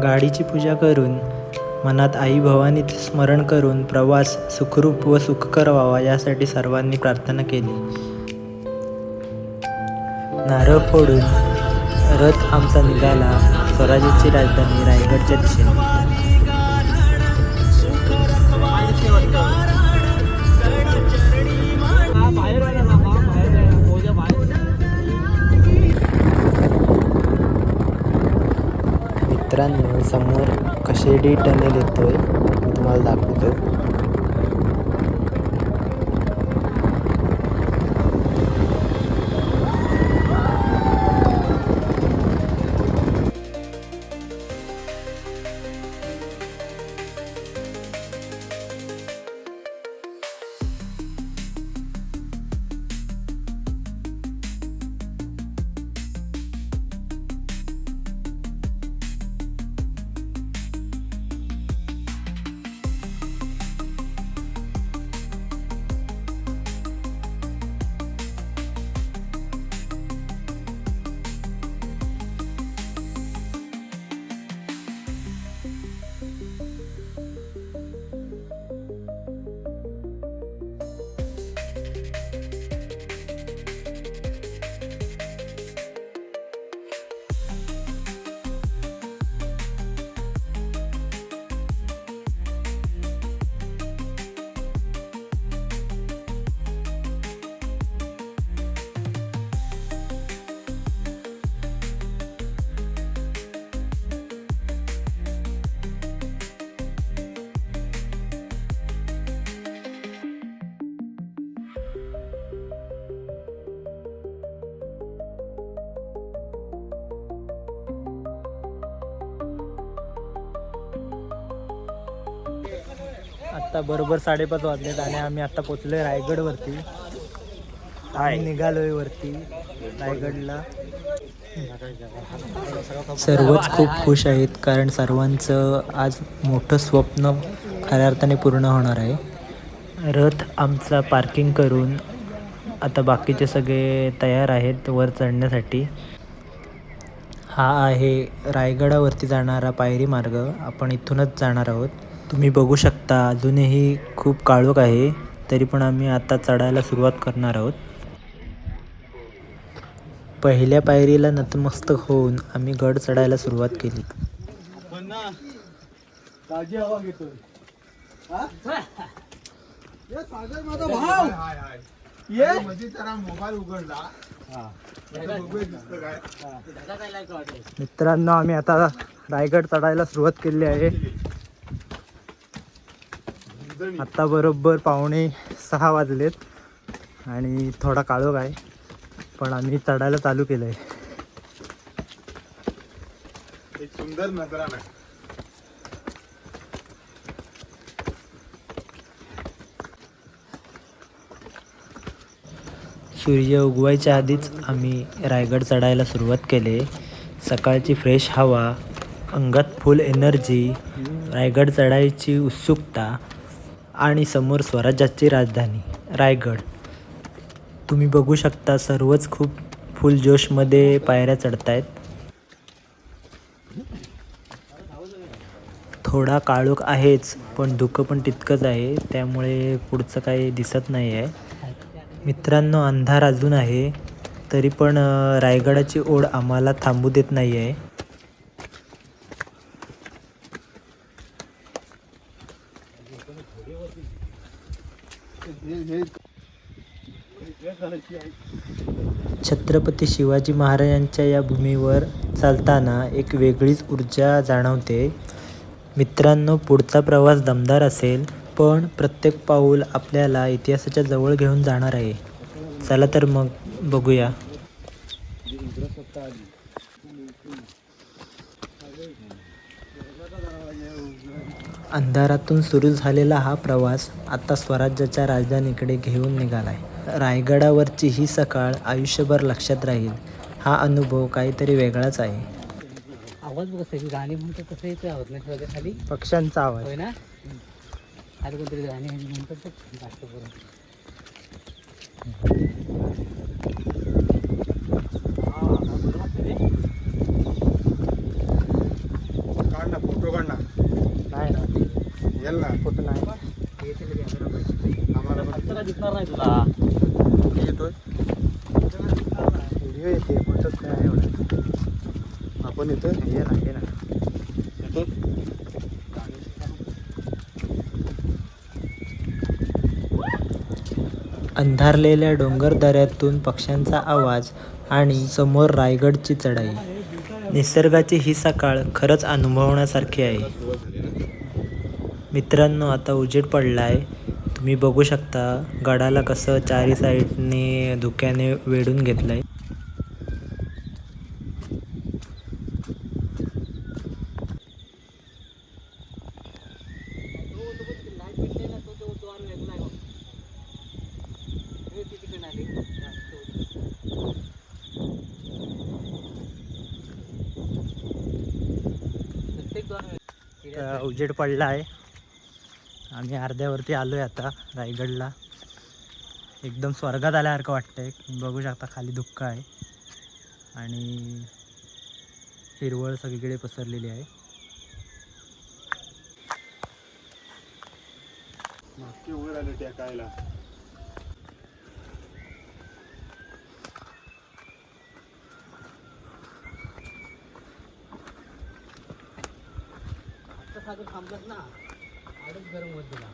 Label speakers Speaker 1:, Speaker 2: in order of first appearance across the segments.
Speaker 1: गाडीची पूजा करून मनात आई भवानीचे स्मरण करून प्रवास सुखरूप व सुखकर व्हावा यासाठी सर्वांनी प्रार्थना केली. नारळ फोडून रथ आमचा निघाला स्वराज्याची राजधानी रायगडच्या दिशेने. मित्रांनो, समोर कशेडी टनेल येतोय, मी तुम्हाला दाखवतो. आता बरोबर 5:30 वाजलेत आणि आम्ही आता पोचलोय रायगडवरती. आम्ही निघालोय वरती रायगडला. सर्वच खूप खुश आहेत कारण सर्वांचं आज मोठं स्वप्न खऱ्या अर्थाने पूर्ण होणार आहे. रथ आमचा पार्किंग करून आता बाकीचे सगळे तयार आहेत वर चढण्यासाठी. हा आहे रायगडावरती जाणारा पायरी मार्ग. आपण इथूनच जाणार आहोत. तुम्ही बघू शकता अजूनही खूप काळोख आहे, तरी पण आम्ही आता चढायला सुरुवात करणार आहोत. पहिल्या पायरीला नतमस्तक होऊन आम्ही गड चढायला सुरुवात केली. मित्रांनो, आम्ही आता रायगड चढायला सुरुवात केली आहे. आता बरोबर 5:45 वाजलेत आणि थोडा काळोख आहे, पण आम्ही चढायला चालू केलंय. एक सुंदर नजारा. सूर्य उगवायच्या आधीच आम्ही रायगड चढायला सुरुवात केली. सकाळची फ्रेश हवा, अंगात फुल एनर्जी, रायगड चढायची उत्सुकता आणि समोर स्वराज्याची राजधानी रायगड. तुम्ही बघू शकता सर्वच खूप फुल जोशमध्ये पायऱ्या चढतायत. थोडा काळोख आहेच, पण धुकं पण तितकंच आहे, त्यामुळे पुढचं काही दिसत नाही आहे. मित्रांनो, अंधार अजून आहे, तरी पण रायगडाची ओढ आम्हाला थांबू देत नाही आहे. छत्रपती शिवाजी महाराजांच्या या भूमीवर चालताना एक वेगळीच ऊर्जा जाणवते. मित्रांनो, पुढचा प्रवास दमदार असेल, पण प्रत्येक पाऊल आपल्याला इतिहासाच्या जवळ घेऊन जाणार आहे. चला तर मग बघूया. अंधारातून सुरू झालेला हा प्रवास आता स्वराज्याच्या राजधानीकडे घेऊन निघालाय. रायगडावरची ही सकाळ आयुष्यभर लक्षात राहील. हा अनुभव काहीतरी वेगळाच आहे.
Speaker 2: आवाज बघ, सगळी गाणी म्हणतो कसं येतो आवाज नाही खाली
Speaker 1: पक्ष्यांचा आवाज
Speaker 2: होय ना. खाली कोणतरी गाणी म्हणतात जास्त करून.
Speaker 3: ना फोटो काढ ना.
Speaker 1: नाही ना
Speaker 3: येल ना
Speaker 1: फोटो नाही
Speaker 3: आम्हाला
Speaker 2: आता दिसणार नाही तुला.
Speaker 3: येतोय.
Speaker 1: व्हिडिओ येते फोटोच काय एवढं.
Speaker 3: आपण येतोय.
Speaker 1: ये ना ये ना.
Speaker 3: येतो.
Speaker 1: अंधारलेल्या डोंगर दऱ्यातून पक्ष्यांचा आवाज आणि समोर रायगडची चढाई. निसर्गाची ही सकाळ खरंच अनुभवण्यासारखी आहे. मित्रांनो आता उजेड पडला आहे. तुम्ही बघू शकता गडाला कसं चारी साईडने धुक्याने वेढून घेतलं आहे. उजेड पडला आहे. आम्ही अर्ध्यावरती आलो आहे आता रायगडला. एकदम स्वर्गात आल्यासारखं वाटतंय. बघू शकता खाली धुक्क आहे आणि हिरवळ सगळीकडे पसरलेली आहे.
Speaker 3: मागचे वर आले टेकायला.
Speaker 2: सागर थांबलात ना आडच गरम होत तुला.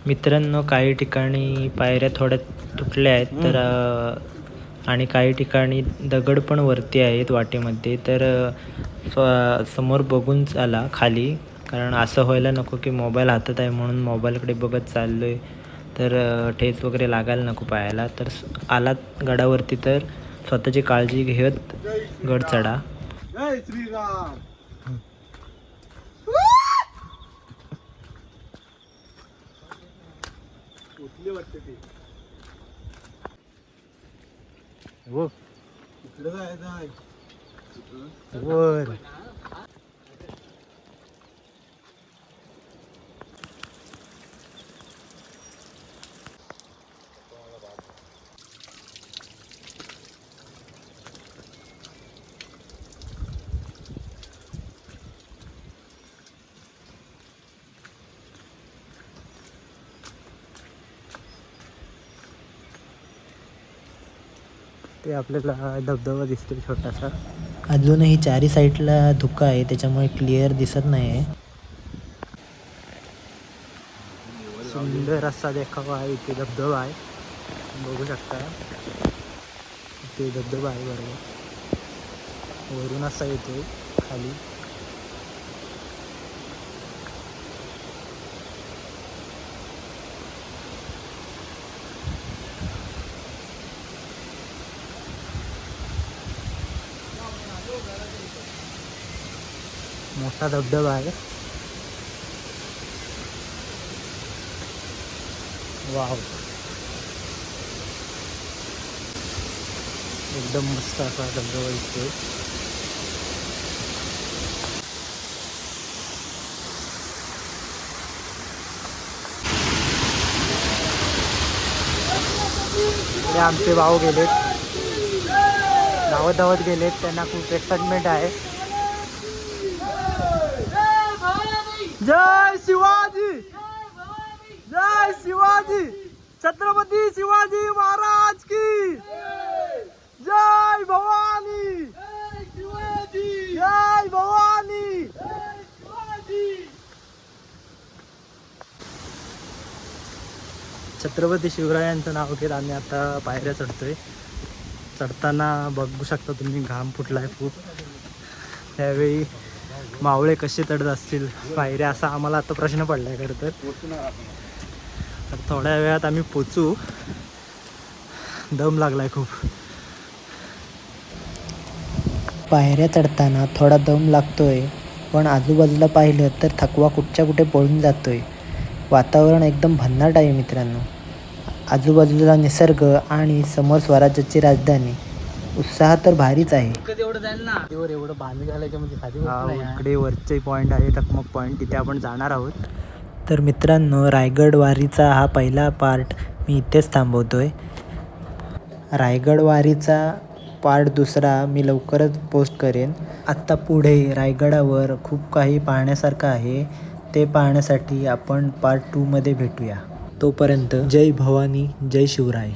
Speaker 1: मित्रांनो काही ठिकाणी पायऱ्या थोड्या तुटल्या आहेत तर आणि काही ठिकाणी दगड पण वरती आहेत वाटेमध्ये. तर समोर बघून चाला खाली, कारण असं व्हायला नको की मोबाईल हातात आहे म्हणून मोबाईलकडे बघत चाललो आहे तर ठेच वगैरे लागायला नको पायाला. तर आलात गडावरती तर स्वतःची काळजी घेत गड चढा.
Speaker 3: जय श्रीराम. उठले वाटते ते.
Speaker 1: हो
Speaker 3: इकडे जायचं आहे.
Speaker 1: वर ते आपल्याला धबधबा दिसतो छोटासा. अजूनही चारी साईडला धुका आहे त्याच्यामुळे क्लिअर दिसत नाही आहे. सुंदर असा देखावा आहे. इथे धबधबा आहे बघू शकता. इथे धबधबा आहे बरोबर. वरून असा येतोय खाली. मोठा धबधबा आहे. वाव एकदम मस्त असा धबधबा दिसतोय. इकडे आमचे भाऊ गेलेत, धावत धावत गेलेत. त्यांना खूप एक्साइटमेंट आहे. जय शिवाजी, जय शिवाजी, छत्रपती शिवाजी महाराज की जय. भवानी जय भवानी. छत्रपती शिवरायांचं नाव घेत आम्ही आता पायऱ्या चढतोय. चढताना बघू शकता तुम्ही घाम फुटलाय खूप. त्यावेळी मावळे कसे चढत असतील पायऱ्या असा आम्हाला आता प्रश्न पडलाय खरं तर. थोड्या वेळात आम्ही पोचू. दम लागलाय खूप. पायऱ्या चढताना थोडा दम लागतोय पण आजूबाजूला पाहिलं तर थकवा कुठच्या कुठे पळून जातोय. वातावरण एकदम भन्नाट आहे मित्रांनो. आजूबाजूला निसर्ग आणि समोर स्वराज्याची राजधानी. उत्साह तर भारीच आहे.
Speaker 2: एवढं जाईल ना एवढं बांध घालायच्या म्हणजे खाली
Speaker 1: इकडे वरचे पॉईंट आहे टकमक पॉईंट, तिथे आपण जाणार आहोत. तर मित्रांनो, रायगड वारीचा हा पहिला पार्ट मी इथेच थांबवतोय. रायगड वारीचा पार्ट दुसरा मी लवकरच पोस्ट करेन. आत्ता पुढे रायगडावर खूप काही पाहण्यासारखं आहे. ते पाहण्यासाठी आपण पार्ट 2 मध्ये भेटूया. तोपर्यंत जय भवानी, जय शिवराय.